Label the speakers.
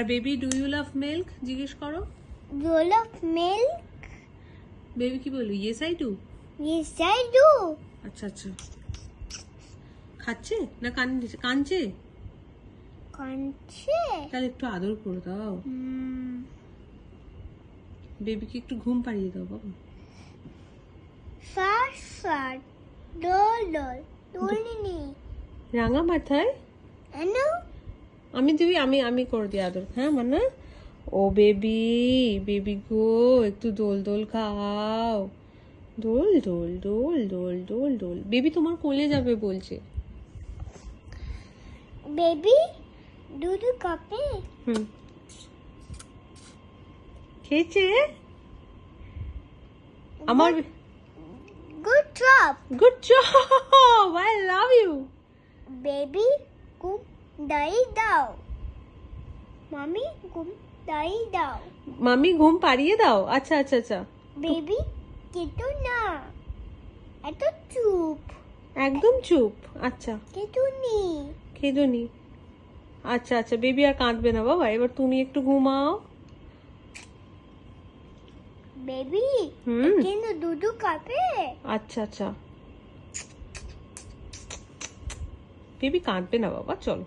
Speaker 1: R baby do you love milk জিজ্ঞেস করো।
Speaker 2: You love milk?
Speaker 1: Baby কি বললো? Yes I do.
Speaker 2: Yes, I do.
Speaker 1: আচ্ছা আচ্ছা, খাচ্ছে না কাঁদছে?
Speaker 2: কাঁদছে?
Speaker 1: তাহলে একটু আদর করে দাও। বেবিকে একটু ঘুম পাড়িয়ে দাও বাবা।
Speaker 2: Fat, fat. Dol, dol. Dolini.
Speaker 1: রাঙা মাথায়
Speaker 2: Ano?
Speaker 1: আমি করে দিই আদর। হ্যাঁ মানে ও বেবি, বেবি গো একটু দোল দোল খাও, দোল দোল দোল দোল দোল দোল। বেবি তোমার কোলে যাবে বলছে।
Speaker 2: Baby, dudu kape?
Speaker 1: খেয়েছে আমার।
Speaker 2: Good job.
Speaker 1: Good job, I love you.
Speaker 2: Baby, kum dai dao. Mommy, kum dai dao.
Speaker 1: মামি ঘুম পাড়িয়ে দাও। আচ্ছা আচ্ছা আচ্ছা,
Speaker 2: Baby, keto na. Eto chup.
Speaker 1: একদম চুপ। আচ্ছা
Speaker 2: Keto ni.
Speaker 1: খেদনি। আচ্ছা আচ্ছা, বেবি আর কাঁদবে না বাবা, এবার তুমি একটু ঘুমাও।
Speaker 2: Baby, kendo dudu kape?
Speaker 1: আচ্ছা আচ্ছা, বেবি কাঁদবে না বাবা, চলো।